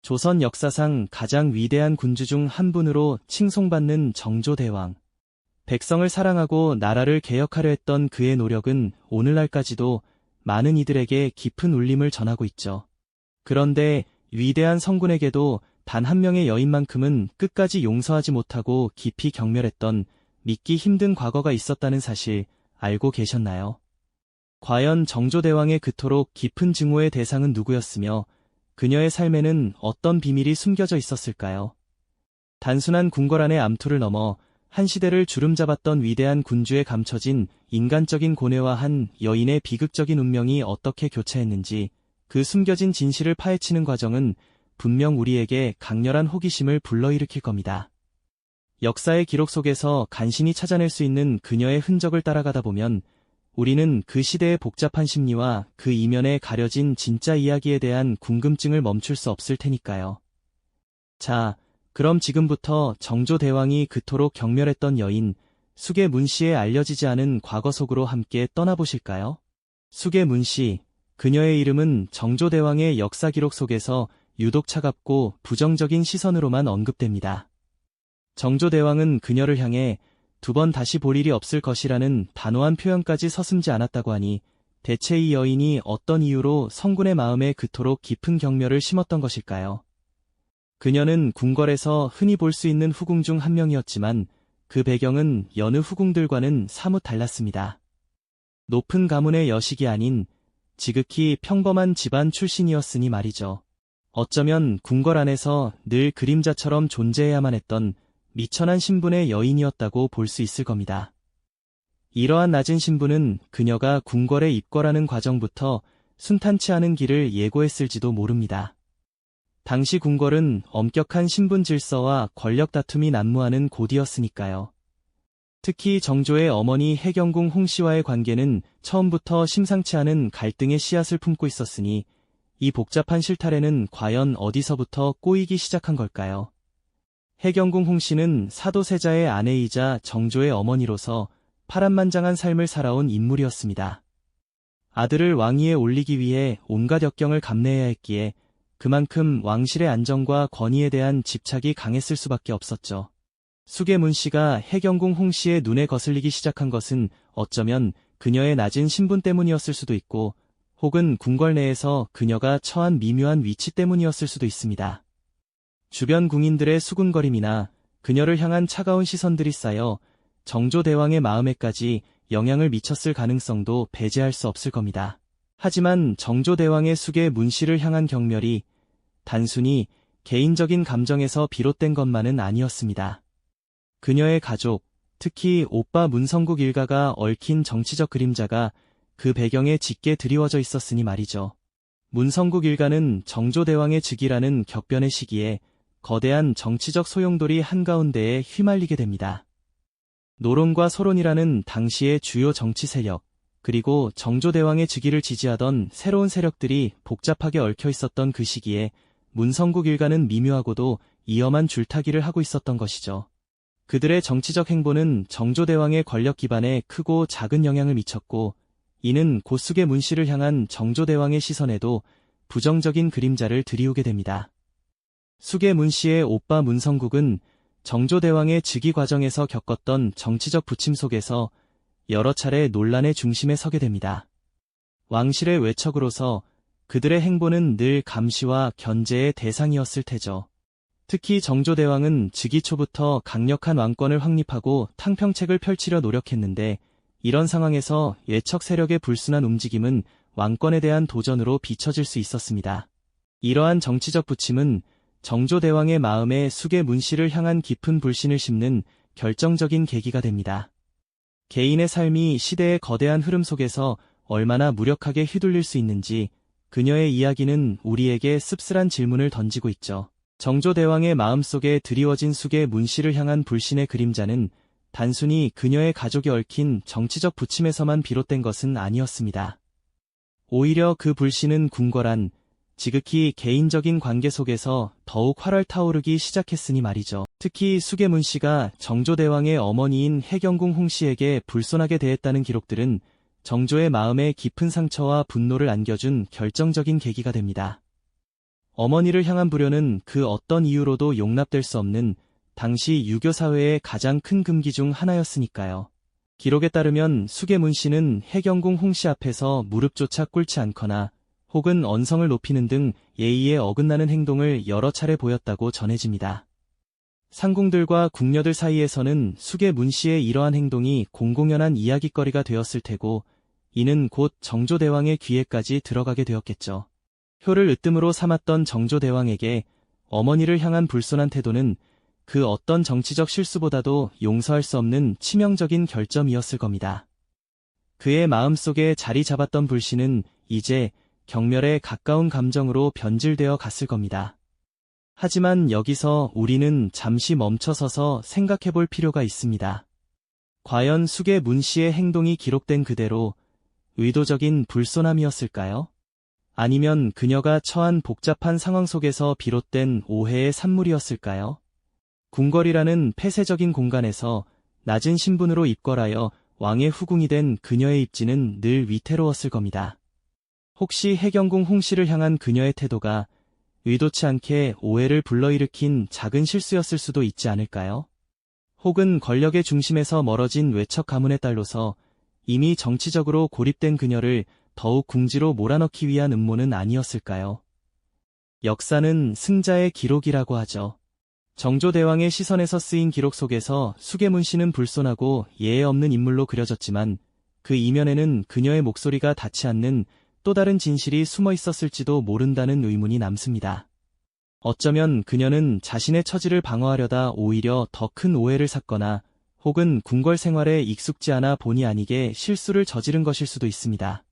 조선 역사상 가장 위대한 군주 중 한 분으로 칭송받는 정조대왕. 백성을 사랑하고 나라를 개혁하려 했던 그의 노력은 오늘날까지도 많은 이들에게 깊은 울림을 전하고 있죠. 그런데 위대한 성군에게도 단 한 명의 여인만큼은 끝까지 용서하지 못하고 깊이 경멸했던 믿기 힘든 과거가 있었다는 사실 알고 계셨나요? 과연 정조대왕의 그토록 깊은 증오의 대상은 누구였으며 그녀의 삶에는 어떤 비밀이 숨겨져 있었을까요? 단순한 궁궐안의 암투를 넘어 한 시대를 주름잡았던 위대한 군주에 감춰진 인간적인 고뇌와 한 여인의 비극적인 운명이 어떻게 교차했는지 그 숨겨진 진실을 파헤치는 과정은 분명 우리에게 강렬한 호기심을 불러일으킬 겁니다. 역사의 기록 속에서 간신히 찾아낼 수 있는 그녀의 흔적을 따라가다 보면 우리는 그 시대의 복잡한 심리와 그 이면에 가려진 진짜 이야기에 대한 궁금증을 멈출 수 없을 테니까요. 자, 그럼 지금부터 정조대왕이 그토록 경멸했던 여인 수계문씨의 알려지지 않은 과거 속으로 함께 떠나보실까요? 수계문씨, 그녀의 이름은 정조대왕의 역사 기록 속에서 유독 차갑고 부정적인 시선으로만 언급됩니다. 정조대왕은 그녀를 향해 두 번 다시 볼 일이 없을 것이라는 단호한 표현까지 서슴지 않았다고 하니 대체 이 여인이 어떤 이유로 성군의 마음에 그토록 깊은 경멸을 심었던 것일까요? 그녀는 궁궐에서 흔히 볼 수 있는 후궁 중 한 명이었지만 그 배경은 여느 후궁들과는 사뭇 달랐습니다. 높은 가문의 여식이 아닌 지극히 평범한 집안 출신이었으니 말이죠. 어쩌면 궁궐 안에서 늘 그림자처럼 존재해야만 했던 미천한 신분의 여인이었다고 볼 수 있을 겁니다. 이러한 낮은 신분은 그녀가 궁궐에 입궐하는 과정부터 순탄치 않은 길을 예고했을지도 모릅니다. 당시 궁궐은 엄격한 신분 질서와 권력 다툼이 난무하는 곳이었으니까요. 특히 정조의 어머니 해경궁 홍씨와의 관계는 처음부터 심상치 않은 갈등의 씨앗을 품고 있었으니 이 복잡한 실타래는 과연 어디서부터 꼬이기 시작한 걸까요? 해경궁 홍씨는 사도세자의 아내이자 정조의 어머니로서 파란만장한 삶을 살아온 인물이었습니다. 아들을 왕위에 올리기 위해 온갖 역경을 감내해야 했기에 그만큼 왕실의 안정과 권위에 대한 집착이 강했을 수밖에 없었죠. 수계문씨가 해경궁 홍씨의 눈에 거슬리기 시작한 것은 어쩌면 그녀의 낮은 신분 때문이었을 수도 있고 혹은 궁궐 내에서 그녀가 처한 미묘한 위치 때문이었을 수도 있습니다. 주변 궁인들의 수군거림이나 그녀를 향한 차가운 시선들이 쌓여 정조대왕의 마음에까지 영향을 미쳤을 가능성도 배제할 수 없을 겁니다. 하지만 정조대왕의 수계문씨를 향한 경멸이 단순히 개인적인 감정에서 비롯된 것만은 아니었습니다. 그녀의 가족, 특히 오빠 문성국 일가가 얽힌 정치적 그림자가 그 배경에 짙게 드리워져 있었으니 말이죠. 문성국 일가는 정조대왕의 즉위라는 격변의 시기에 거대한 정치적 소용돌이 한가운데에 휘말리게 됩니다. 노론과 소론이라는 당시의 주요 정치 세력, 그리고 정조대왕의 즉위를 지지하던 새로운 세력들이 복잡하게 얽혀 있었던 그 시기에 문성국 일가는 미묘하고도 위험한 줄타기를 하고 있었던 것이죠. 그들의 정치적 행보는 정조대왕의 권력 기반에 크고 작은 영향을 미쳤고 이는 곧수계 문씨를 향한 정조대왕의 시선에도 부정적인 그림자를 드리우게 됩니다. 수계 문씨의 오빠 문성국은 정조대왕의 즉위 과정에서 겪었던 정치적 부침 속에서 여러 차례 논란의 중심에 서게 됩니다. 왕실의 외척으로서 그들의 행보는 늘 감시와 견제의 대상이었을 테죠. 특히 정조대왕은 즉위 초부터 강력한 왕권을 확립하고 탕평책을 펼치려 노력했는데 이런 상황에서 외척 세력의 불순한 움직임은 왕권에 대한 도전으로 비춰질 수 있었습니다. 이러한 정치적 부침은 정조대왕의 마음에 수계 문씨를 향한 깊은 불신을 심는 결정적인 계기가 됩니다. 개인의 삶이 시대의 거대한 흐름 속에서 얼마나 무력하게 휘둘릴 수 있는지 그녀의 이야기는 우리에게 씁쓸한 질문을 던지고 있죠. 정조대왕의 마음속에 드리워진 수계 문씨를 향한 불신의 그림자는 단순히 그녀의 가족이 얽힌 정치적 부침에서만 비롯된 것은 아니었습니다. 오히려 그 불신은 궁궐안, 지극히 개인적인 관계 속에서 더욱 활활 타오르기 시작했으니 말이죠. 특히 수계문 씨가 정조대왕의 어머니인 해경궁 홍씨에게 불손하게 대했다는 기록들은 정조의 마음에 깊은 상처와 분노를 안겨준 결정적인 계기가 됩니다. 어머니를 향한 불효는 그 어떤 이유로도 용납될 수 없는 당시 유교 사회의 가장 큰 금기 중 하나였으니까요. 기록에 따르면 수계문 씨는 해경궁 홍씨 앞에서 무릎조차 꿇지 않거나 혹은 언성을 높이는 등 예의에 어긋나는 행동을 여러 차례 보였다고 전해집니다. 상궁들과 궁녀들 사이에서는 수계문 씨의 이러한 행동이 공공연한 이야깃거리가 되었을 테고 이는 곧 정조대왕의 귀에까지 들어가게 되었겠죠. 효를 으뜸으로 삼았던 정조대왕에게 어머니를 향한 불손한 태도는 그 어떤 정치적 실수보다도 용서할 수 없는 치명적인 결점이었을 겁니다. 그의 마음속에 자리 잡았던 불신은 이제 경멸에 가까운 감정으로 변질되어 갔을 겁니다. 하지만 여기서 우리는 잠시 멈춰서서 생각해 볼 필요가 있습니다. 과연 수계문 씨의 행동이 기록된 그대로 의도적인 불손함이었을까요? 아니면 그녀가 처한 복잡한 상황 속에서 비롯된 오해의 산물이었을까요? 궁궐이라는 폐쇄적인 공간에서 낮은 신분으로 입궐하여 왕의 후궁이 된 그녀의 입지는 늘 위태로웠을 겁니다. 혹시 해경궁 홍씨를 향한 그녀의 태도가 의도치 않게 오해를 불러일으킨 작은 실수였을 수도 있지 않을까요? 혹은 권력의 중심에서 멀어진 외척 가문의 딸로서 이미 정치적으로 고립된 그녀를 더욱 궁지로 몰아넣기 위한 음모는 아니었을까요? 역사는 승자의 기록이라고 하죠. 정조대왕의 시선에서 쓰인 기록 속에서 수계문 씨는 불손하고 예의 없는 인물로 그려졌지만 그 이면에는 그녀의 목소리가 닿지 않는 또 다른 진실이 숨어 있었을지도 모른다는 의문이 남습니다. 어쩌면 그녀는 자신의 처지를 방어하려다 오히려 더 큰 오해를 샀거나 혹은 궁궐 생활에 익숙지 않아 본의 아니게 실수를 저지른 것일 수도 있습니다.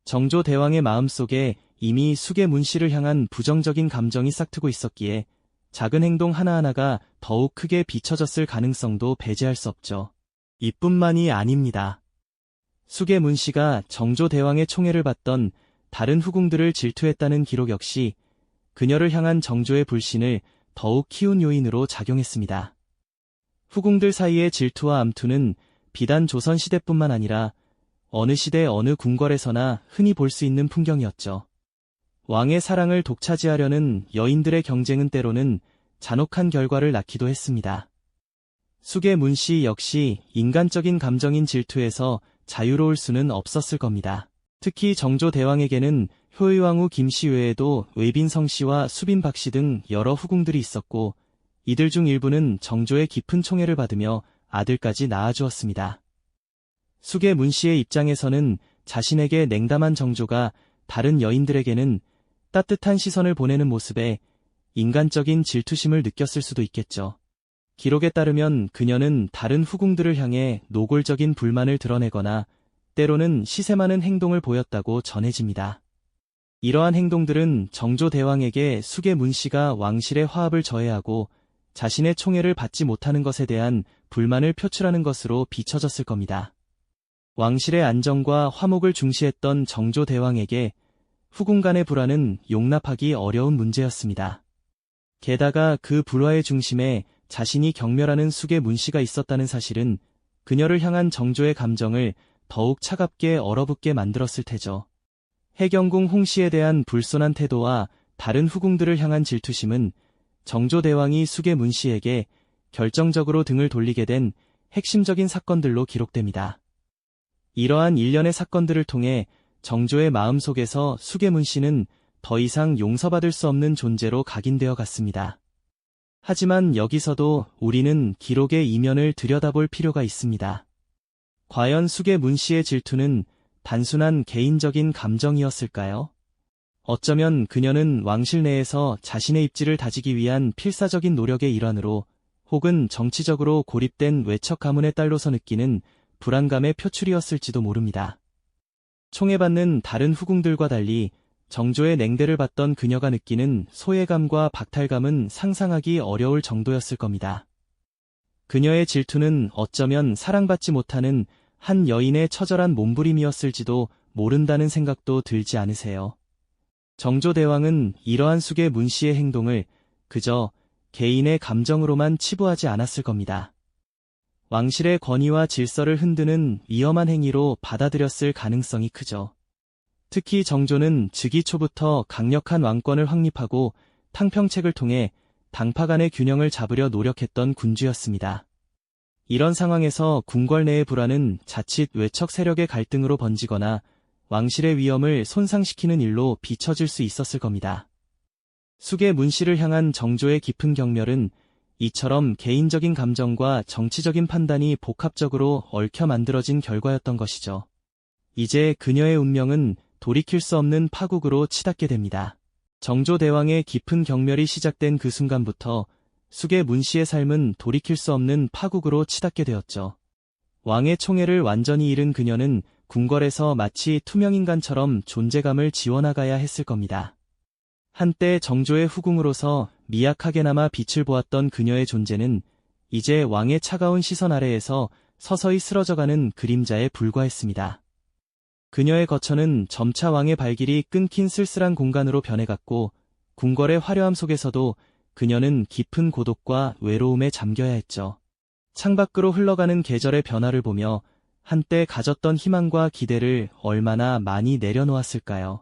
정조대왕의 마음속에 이미 수계문 씨를 향한 부정적인 감정이 싹트고 있었기에 작은 행동 하나하나가 더욱 크게 비춰졌을 가능성도 배제할 수 없죠. 이뿐만이 아닙니다. 수계문 씨가 정조대왕의 총애를 받던 다른 후궁들을 질투했다는 기록 역시 그녀를 향한 정조의 불신을 더욱 키운 요인으로 작용했습니다. 후궁들 사이의 질투와 암투는 비단 조선시대뿐만 아니라 어느 시대 어느 궁궐에서나 흔히 볼 수 있는 풍경이었죠. 왕의 사랑을 독차지하려는 여인들의 경쟁은 때로는 잔혹한 결과를 낳기도 했습니다. 수계문 씨 역시 인간적인 감정인 질투에서 자유로울 수는 없었을 겁니다. 특히 정조대왕에게는 효의왕후 김씨 외에도 웨빈성 씨와 수빈 박씨 등 여러 후궁들이 있었고 이들 중 일부는 정조의 깊은 총애를 받으며 아들까지 낳아주었습니다. 수계문 씨의 입장에서는 자신에게 냉담한 정조가 다른 여인들에게는 따뜻한 시선을 보내는 모습에 인간적인 질투심을 느꼈을 수도 있겠죠. 기록에 따르면 그녀는 다른 후궁들을 향해 노골적인 불만을 드러내거나 때로는 시세 많은 행동을 보였다고 전해집니다. 이러한 행동들은 정조대왕에게 수계문 씨가 왕실의 화합을 저해하고 자신의 총애를 받지 못하는 것에 대한 불만을 표출하는 것으로 비춰졌을 겁니다. 왕실의 안정과 화목을 중시했던 정조대왕에게 후궁 간의 불화는 용납하기 어려운 문제였습니다. 게다가 그 불화의 중심에 자신이 경멸하는 수계문 씨가 있었다는 사실은 그녀를 향한 정조의 감정을 더욱 차갑게 얼어붙게 만들었을 테죠. 해경궁 홍씨에 대한 불손한 태도와 다른 후궁들을 향한 질투심은 정조대왕이 수계문 씨에게 결정적으로 등을 돌리게 된 핵심적인 사건들로 기록됩니다. 이러한 일련의 사건들을 통해 정조의 마음속에서 수계문 씨는 더 이상 용서받을 수 없는 존재로 각인되어 갔습니다. 하지만 여기서도 우리는 기록의 이면을 들여다볼 필요가 있습니다. 과연 수계문 씨의 질투는 단순한 개인적인 감정이었을까요? 어쩌면 그녀는 왕실 내에서 자신의 입지를 다지기 위한 필사적인 노력의 일환으로 혹은 정치적으로 고립된 외척 가문의 딸로서 느끼는 불안감의 표출이었을지도 모릅니다. 총애받는 다른 후궁들과 달리 정조의 냉대를 받던 그녀가 느끼는 소외감과 박탈감은 상상하기 어려울 정도였을 겁니다. 그녀의 질투는 어쩌면 사랑받지 못하는 한 여인의 처절한 몸부림이었을지도 모른다는 생각도 들지 않으세요? 정조대왕은 이러한 수계문 씨의 행동을 그저 개인의 감정으로만 치부하지 않았을 겁니다. 왕실의 권위와 질서를 흔드는 위험한 행위로 받아들였을 가능성이 크죠. 특히 정조는 즉위 초부터 강력한 왕권을 확립하고 탕평책을 통해 당파 간의 균형을 잡으려 노력했던 군주였습니다. 이런 상황에서 궁궐 내의 불화는 자칫 외척 세력의 갈등으로 번지거나 왕실의 위엄을 손상시키는 일로 비춰질 수 있었을 겁니다. 숙의 문씨를 향한 정조의 깊은 경멸은 이처럼 개인적인 감정과 정치적인 판단이 복합적으로 얽혀 만들어진 결과였던 것이죠. 이제 그녀의 운명은 돌이킬 수 없는 파국으로 치닫게 됩니다. 정조 대왕의 깊은 경멸이 시작된 그 순간부터 숙의 문씨의 삶은 돌이킬 수 없는 파국으로 치닫게 되었죠. 왕의 총애를 완전히 잃은 그녀는 궁궐에서 마치 투명인간처럼 존재감을 지워나가야 했을 겁니다. 한때 정조의 후궁으로서 미약하게나마 빛을 보았던 그녀의 존재는 이제 왕의 차가운 시선 아래에서 서서히 쓰러져가는 그림자에 불과했습니다. 그녀의 거처는 점차 왕의 발길이 끊긴 쓸쓸한 공간으로 변해갔고 궁궐의 화려함 속에서도 그녀는 깊은 고독과 외로움에 잠겨야 했죠. 창밖으로 흘러가는 계절의 변화를 보며 한때 가졌던 희망과 기대를 얼마나 많이 내려놓았을까요?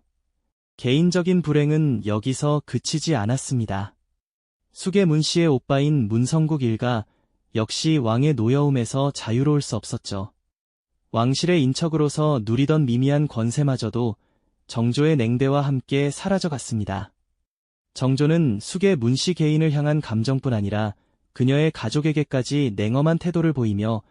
개인적인 불행은 여기서 그치지 않았습니다. 숙의 문씨의 오빠인 문성국 일가 역시 왕의 노여움에서 자유로울 수 없었죠. 왕실의 인척으로서 누리던 미미한 권세마저도 정조의 냉대와 함께 사라져갔습니다. 정조는 숙의 문씨 개인을 향한 감정뿐 아니라 그녀의 가족에게까지 냉엄한 태도를 보이며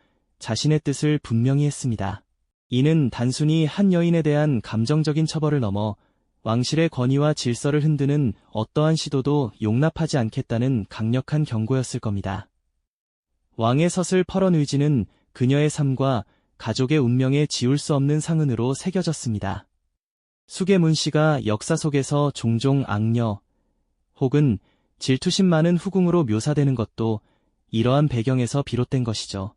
자신의 뜻을 분명히 했습니다. 이는 단순히 한 여인에 대한 감정적인 처벌을 넘어 왕실의 권위와 질서를 흔드는 어떠한 시도도 용납하지 않겠다는 강력한 경고였을 겁니다. 왕의 섰을 펄언 의지는 그녀의 삶과 가족의 운명에 지울 수 없는 상흔으로 새겨졌습니다. 숙의 문씨가 역사 속에서 종종 악녀 혹은 질투심 많은 후궁으로 묘사되는 것도 이러한 배경에서 비롯된 것이죠.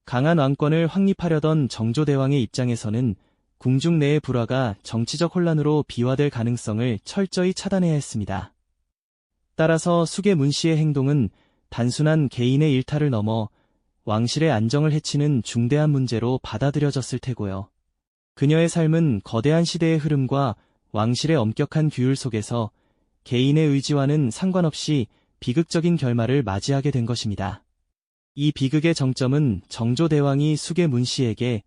강한 왕권을 확립하려던 정조 대왕의 입장에서는 궁중 내의 불화가 정치적 혼란으로 비화될 가능성을 철저히 차단해야 했습니다. 따라서 숙의 문씨의 행동은 단순한 개인의 일탈을 넘어 왕실의 안정을 해치는 중대한 문제로 받아들여졌을 테고요. 그녀의 삶은 거대한 시대의 흐름과 왕실의 엄격한 규율 속에서 개인의 의지와는 상관없이 비극적인 결말을 맞이하게 된 것입니다. 이 비극의 정점은 정조 대왕이 숙의 문씨에게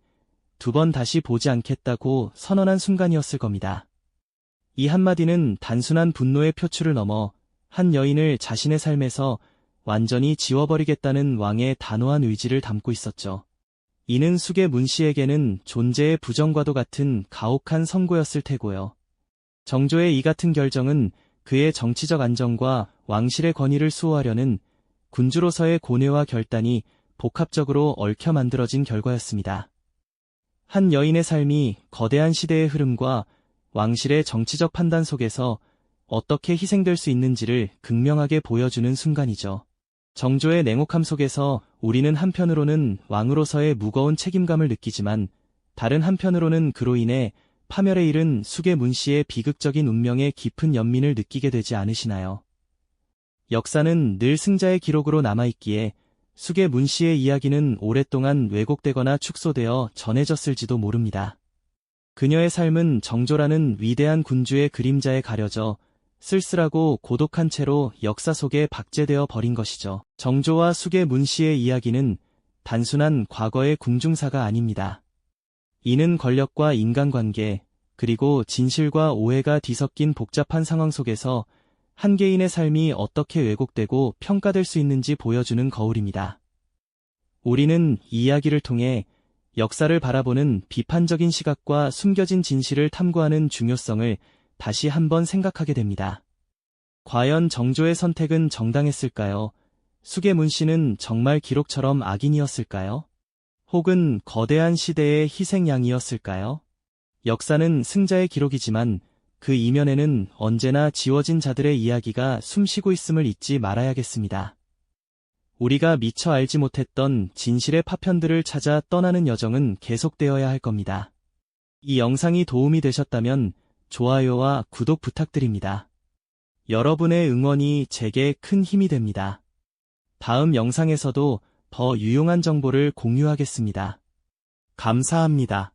두 번 다시 보지 않겠다고 선언한 순간이었을 겁니다. 이 한마디는 단순한 분노의 표출을 넘어 한 여인을 자신의 삶에서 완전히 지워버리겠다는 왕의 단호한 의지를 담고 있었죠. 이는 숙의 문씨에게는 존재의 부정과도 같은 가혹한 선고였을 테고요. 정조의 이 같은 결정은 그의 정치적 안정과 왕실의 권위를 수호하려는 군주로서의 고뇌와 결단이 복합적으로 얽혀 만들어진 결과였습니다. 한 여인의 삶이 거대한 시대의 흐름과 왕실의 정치적 판단 속에서 어떻게 희생될 수 있는지를 극명하게 보여주는 순간이죠. 정조의 냉혹함 속에서 우리는 한편으로는 왕으로서의 무거운 책임감을 느끼지만 다른 한편으로는 그로 인해 파멸에 이른 숙의 문씨의 비극적인 운명에 깊은 연민을 느끼게 되지 않으시나요? 역사는 늘 승자의 기록으로 남아있기에 숙의 문씨의 이야기는 오랫동안 왜곡되거나 축소되어 전해졌을지도 모릅니다. 그녀의 삶은 정조라는 위대한 군주의 그림자에 가려져 쓸쓸하고 고독한 채로 역사 속에 박제되어 버린 것이죠. 정조와 숙의 문씨의 이야기는 단순한 과거의 궁중사가 아닙니다. 이는 권력과 인간관계, 그리고 진실과 오해가 뒤섞인 복잡한 상황 속에서 한 개인의 삶이 어떻게 왜곡되고 평가될 수 있는지 보여주는 거울입니다. 우리는 이 이야기를 통해 역사를 바라보는 비판적인 시각과 숨겨진 진실을 탐구하는 중요성을 다시 한번 생각하게 됩니다. 과연 정조의 선택은 정당했을까요? 숙의 문씨는 정말 기록처럼 악인이었을까요? 혹은 거대한 시대의 희생양이었을까요? 역사는 승자의 기록이지만 그 이면에는 언제나 지워진 자들의 이야기가 숨쉬고 있음을 잊지 말아야겠습니다. 우리가 미처 알지 못했던 진실의 파편들을 찾아 떠나는 여정은 계속되어야 할 겁니다. 이 영상이 도움이 되셨다면 좋아요와 구독 부탁드립니다. 여러분의 응원이 제게 큰 힘이 됩니다. 다음 영상에서도 더 유용한 정보를 공유하겠습니다. 감사합니다.